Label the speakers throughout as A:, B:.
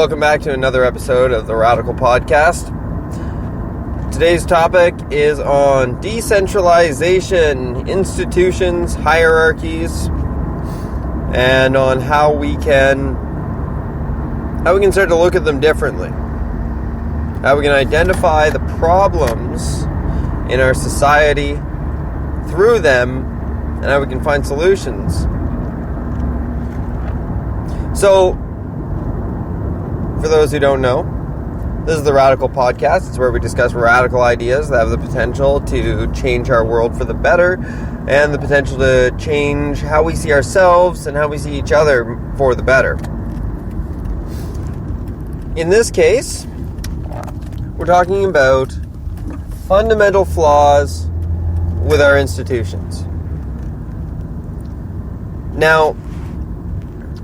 A: welcome back to another episode of the Radical Podcast. Today's topic is on decentralization, institutions, hierarchies, and on how we can start to look at them differently. How we can identify the problems in our society through them, and how we can find solutions. So, for those who don't know, this is the Radical Podcast. It's where we discuss radical ideas that have the potential to change our world for the better and the potential to change how we see ourselves and how we see each other for the better. In this case, we're talking about fundamental flaws with our institutions. Now,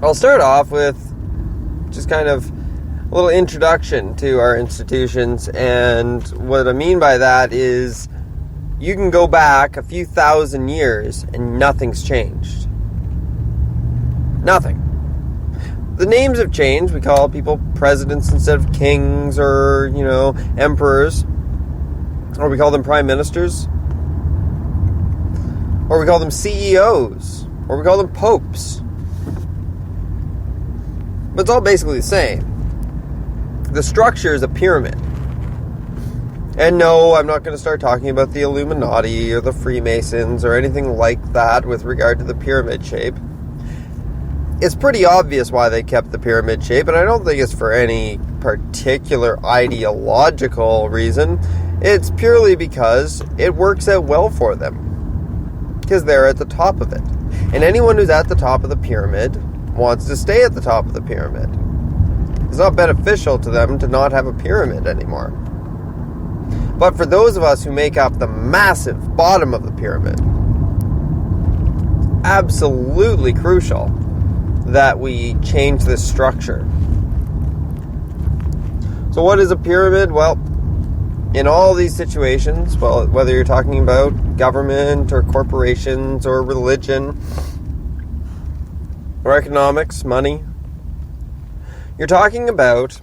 A: I'll start off with just kind of a little introduction to our institutions, and what I mean by that is you can go back a few thousand years and nothing's changed. Nothing. The names have changed. We call people presidents instead of kings or, emperors. Or we call them prime ministers. Or we call them CEOs. Or we call them popes. But it's all basically the same. The structure is a pyramid. And no, I'm not going to start talking about the Illuminati or the Freemasons or anything like that with regard to the pyramid shape. It's pretty obvious why they kept the pyramid shape, and I don't think it's for any particular ideological reason. It's purely because it works out well for them. Because they're at the top of it. And anyone who's at the top of the pyramid wants to stay at the top of the pyramid. It's not beneficial to them to not have a pyramid anymore. But for those of us who make up the massive bottom of the pyramid, absolutely crucial that we change this structure. So what is a pyramid? Well, in all these situations, whether you're talking about government or corporations or religion or economics, money, you're talking about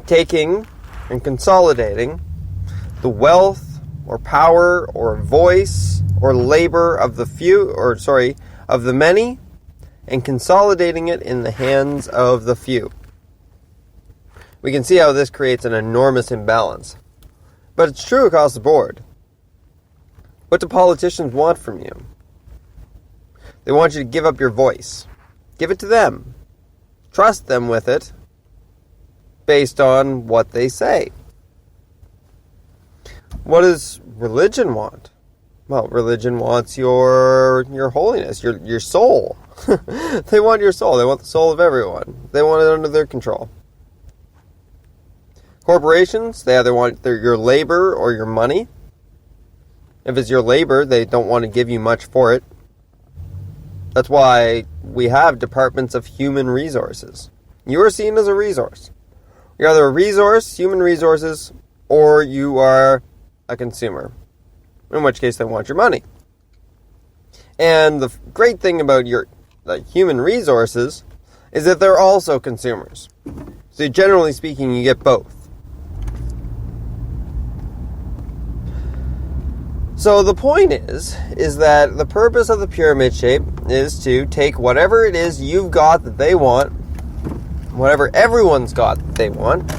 A: taking and consolidating the wealth or power or voice or labor of the many, and consolidating it in the hands of the few. We can see how this creates an enormous imbalance. But it's true across the board. What do politicians want from you? They want you to give up your voice. Give it to them. Trust them with it based on what they say. What does religion want? Well, religion wants your holiness, your soul. They want your soul. They want the soul of everyone. They want it under their control. Corporations, they either want your labor or your money. If it's your labor, they don't want to give you much for it. That's why we have departments of human resources. You are seen as a resource. You're either a resource, human resources, or you are a consumer. In which case they want your money. And the great thing about the human resources is that they're also consumers. So generally speaking, you get both. So the point is that the purpose of the pyramid shape is to take whatever it is you've got that they want, whatever everyone's got that they want,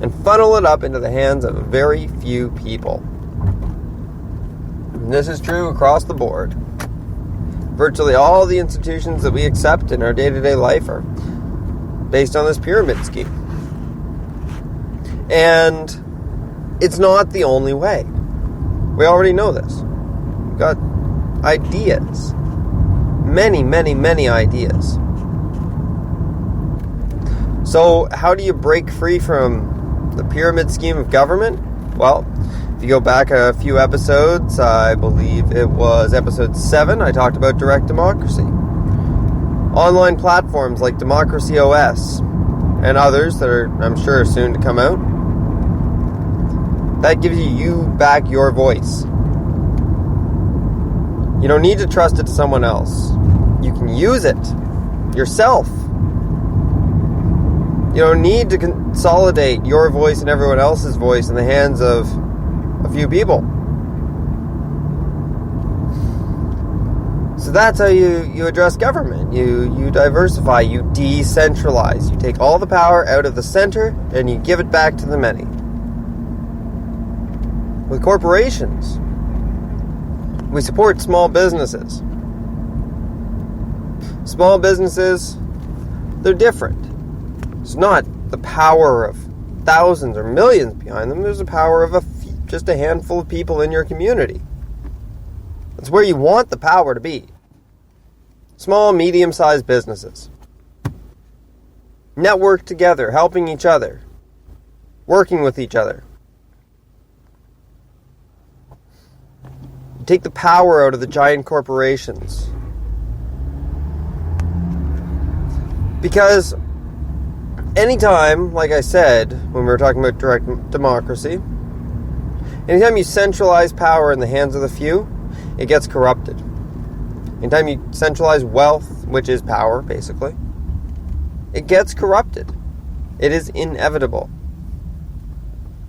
A: and funnel it up into the hands of very few people. And this is true across the board. Virtually all the institutions that we accept in our day-to-day life are based on this pyramid scheme. And it's not the only way. We already know this. We've got ideas. Many, many, many ideas. So how do you break free from the pyramid scheme of government? Well, if you go back a few episodes, I believe it was episode 7, I talked about direct democracy. Online platforms like Democracy OS and others that are, I'm sure, soon to come out. That gives you back your voice. You don't need to trust it to someone else. You can use it yourself. You don't need to consolidate your voice and everyone else's voice in the hands of a few people. So that's how you address government. You diversify, you decentralize. You take all the power out of the center and you give it back to the many. With corporations, we support small businesses. Small businesses, they're different. It's not the power of thousands or millions behind them. There's the power of just a handful of people in your community. That's where you want the power to be. Small, medium-sized businesses. Network together, helping each other. Working with each other. Take the power out of the giant corporations. Because anytime, like I said, when we were talking about direct democracy, anytime you centralize power in the hands of the few, it gets corrupted. Anytime you centralize wealth, which is power, basically, it gets corrupted. It is inevitable.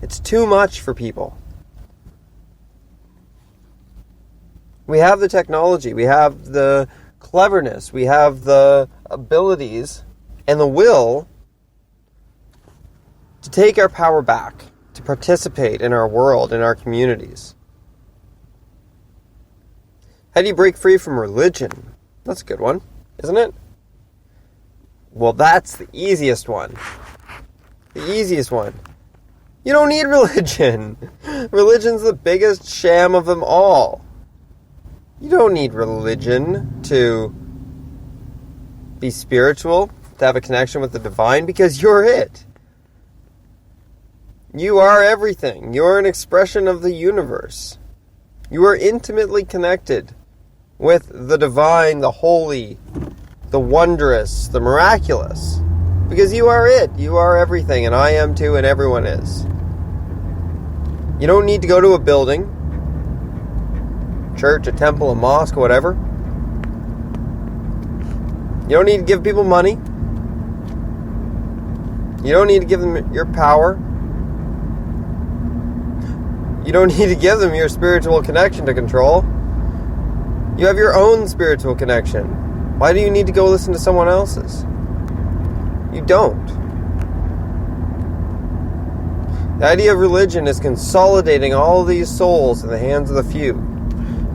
A: It's too much for people. We have the technology, we have the cleverness, we have the abilities and the will to take our power back, to participate in our world, in our communities. How do you break free from religion? That's a good one, isn't it? Well, that's the easiest one. The easiest one. You don't need religion. Religion's the biggest sham of them all. You don't need religion to be spiritual, to have a connection with the divine, because you're it. You are everything. You're an expression of the universe. You are intimately connected with the divine, the holy, the wondrous, the miraculous. Because you are it. You are everything, and I am too, and everyone is. You don't need to go to a building, church, a temple, a mosque, whatever. You don't need to give people money. You don't need to give them your power. You don't need to give them your spiritual connection to control. You have your own spiritual connection. Why do you need to go listen to someone else's? You don't. The idea of religion is consolidating all these souls in the hands of the few.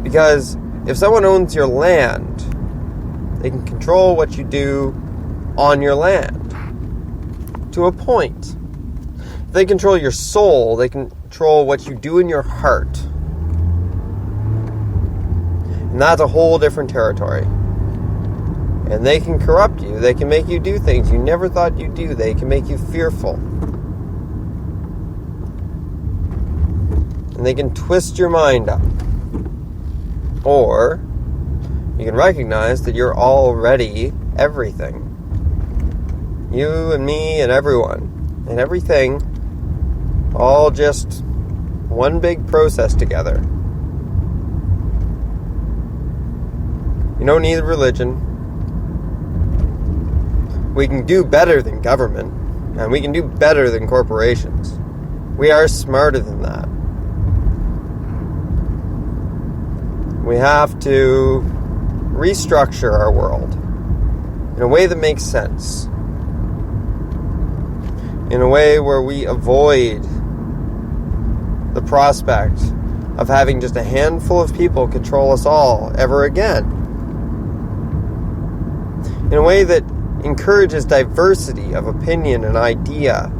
A: Because if someone owns your land, they can control what you do on your land. To a point. If they control your soul, they control what you do in your heart. And that's a whole different territory. And they can corrupt you. They can make you do things you never thought you'd do. They can make you fearful. And they can twist your mind up. Or you can recognize that you're already everything. You and me and everyone. And everything. All just one big process together. You don't need religion. We can do better than government. And we can do better than corporations. We are smarter than that. We have to restructure our world in a way that makes sense. In a way where we avoid the prospect of having just a handful of people control us all ever again. In a way that encourages diversity of opinion and idea.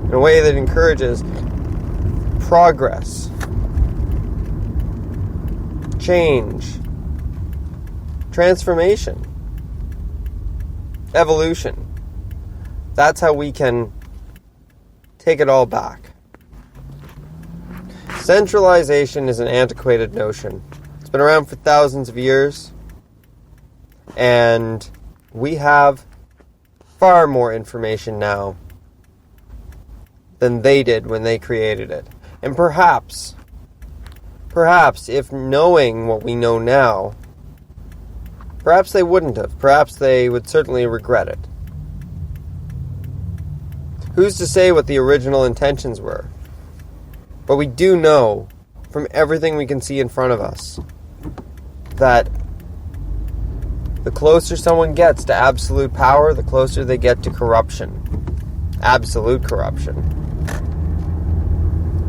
A: In a way that encourages progress, change, transformation, evolution. That's how we can take it all back. Centralization is an antiquated notion. It's been around for thousands of years, and we have far more information now than they did when they created it. And perhaps, if knowing what we know now Perhaps they wouldn't have. Perhaps they would certainly regret it. Who's to say what the original intentions were? But we do know, from everything we can see in front of us, that the closer someone gets to absolute power, the closer they get to corruption. Absolute corruption.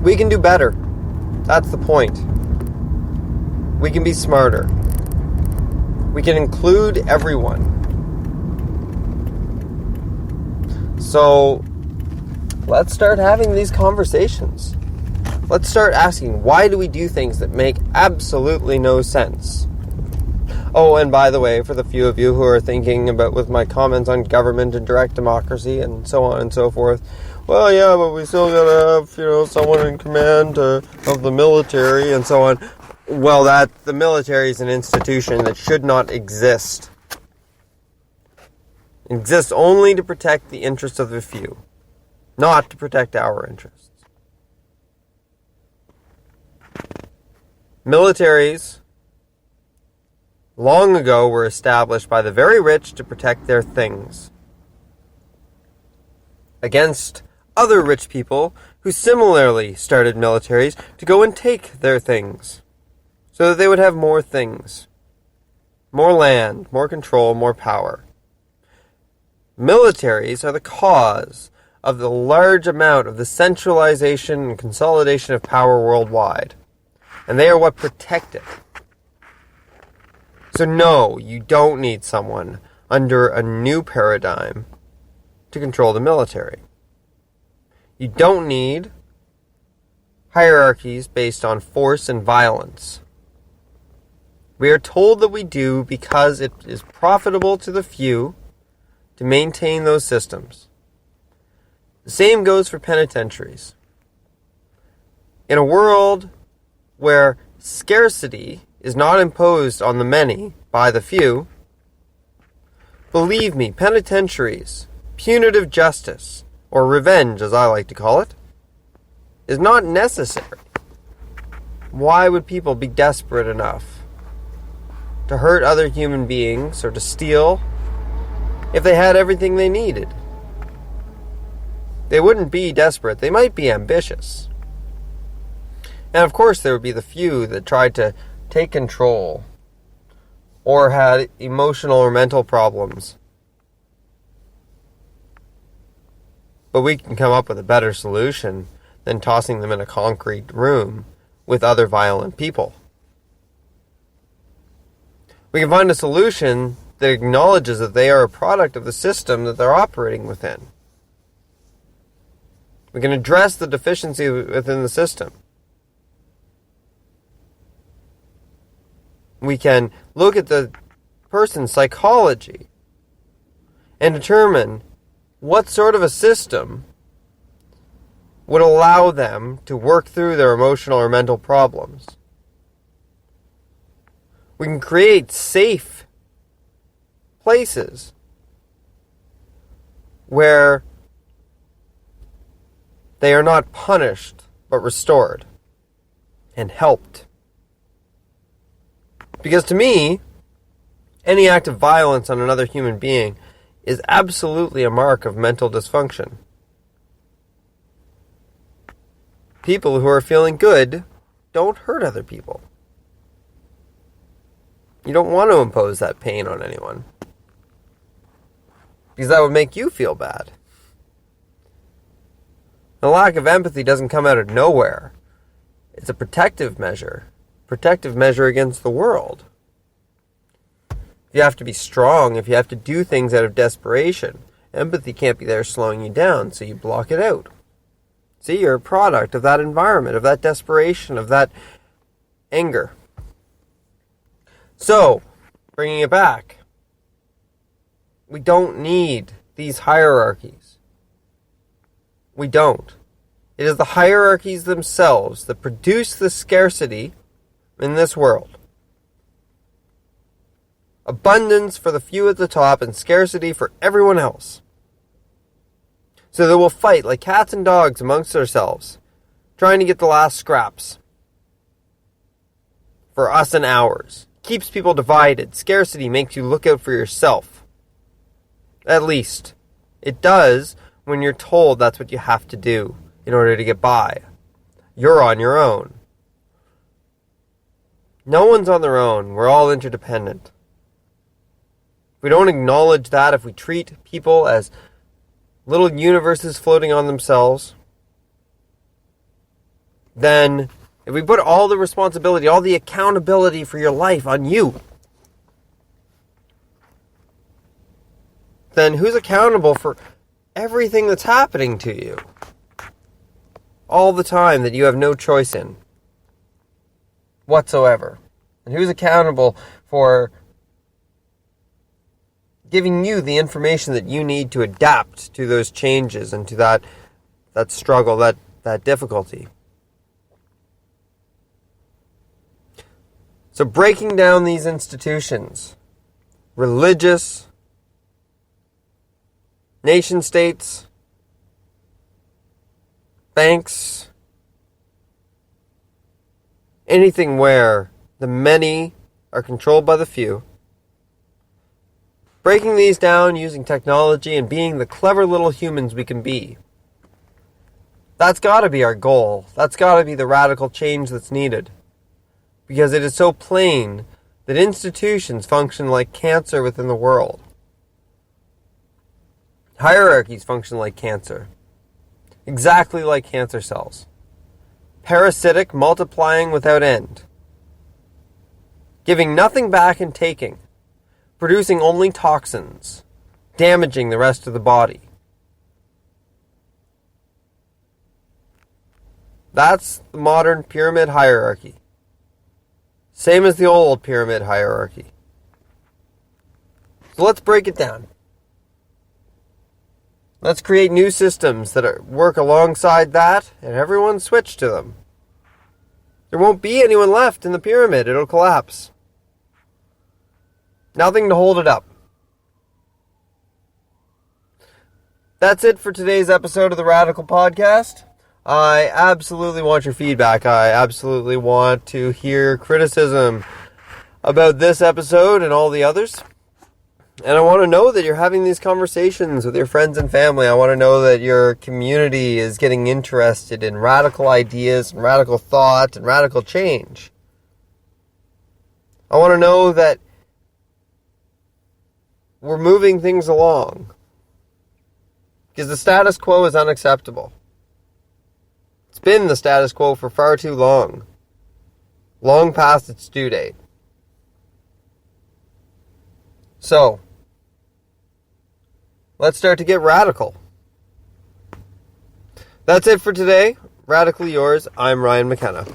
A: We can do better. That's the point. We can be smarter. We can include everyone. So, let's start having these conversations. Let's start asking, why do we do things that make absolutely no sense? Oh, and by the way, for the few of you who are thinking about with my comments on government and direct democracy and so on and so forth, well, yeah, but we still gotta have, someone in command of the military and so on. Well, the military is an institution that should not exist. It exists only to protect the interests of the few, not to protect our interests. Militaries long ago were established by the very rich to protect their things against other rich people who similarly started militaries to go and take their things so that they would have more things, more land, more control, more power. Militaries are the cause of the large amount of the centralization and consolidation of power worldwide, and they are what protect it. So no, you don't need someone under a new paradigm to control the military. You don't need hierarchies based on force and violence. We are told that we do because it is profitable to the few to maintain those systems. The same goes for penitentiaries. In a world where scarcity is not imposed on the many by the few, believe me, penitentiaries, punitive justice, or revenge as I like to call it, is not necessary. Why would people be desperate enough to hurt other human beings or to steal if they had everything they needed? They wouldn't be desperate. They might be ambitious. And of course there would be the few that tried to take control or had emotional or mental problems. But we can come up with a better solution than tossing them in a concrete room with other violent people. We can find a solution that acknowledges that they are a product of the system that they're operating within. We can address the deficiency within the system. We can look at the person's psychology and determine what sort of a system would allow them to work through their emotional or mental problems. We can create safe places where they are not punished but restored and helped. Because to me, any act of violence on another human being is absolutely a mark of mental dysfunction. People who are feeling good don't hurt other people. You don't want to impose that pain on anyone, because that would make you feel bad. The lack of empathy doesn't come out of nowhere. It's a protective measure against the world. If you have to be strong, if you have to do things out of desperation, empathy can't be there slowing you down, so you block it out. See, you're a product of that environment, of that desperation, of that anger. So, bringing it back, we don't need these hierarchies. We don't. It is the hierarchies themselves that produce the scarcity in this world. Abundance for the few at the top and scarcity for everyone else. So they will fight like cats and dogs amongst themselves, trying to get the last scraps for us and ours. keeps people divided. Scarcity makes you look out for yourself. At least, it does when you're told that's what you have to do in order to get by. You're on your own. No one's on their own. We're all interdependent. If we don't acknowledge that, if we treat people as little universes floating on themselves, then if we put all the responsibility, all the accountability for your life on you, then who's accountable for everything that's happening to you all the time that you have no choice in whatsoever? And who's accountable for giving you the information that you need to adapt to those changes and to that struggle, that difficulty? So breaking down these institutions, religious, nation states, banks, anything where the many are controlled by the few, breaking these down using technology and being the clever little humans we can be. That's got to be our goal. That's got to be the radical change that's needed. Because it is so plain that institutions function like cancer within the world. Hierarchies function like cancer. Exactly like cancer cells. Parasitic, multiplying without end. Giving nothing back and taking. Producing only toxins. Damaging the rest of the body. That's the modern pyramid hierarchy. Same as the old pyramid hierarchy. So let's break it down. Let's create new systems that work alongside that, and everyone switch to them. There won't be anyone left in the pyramid. It'll collapse. Nothing to hold it up. That's it for today's episode of the Radical Podcast. I absolutely want your feedback. I absolutely want to hear criticism about this episode and all the others. And I want to know that you're having these conversations with your friends and family. I want to know that your community is getting interested in radical ideas and radical thought and radical change. I want to know that we're moving things along. Because the status quo is unacceptable. It's been the status quo for far too long. Long past its due date. So, let's start to get radical. That's it for today. Radically yours, I'm Ryan McKenna.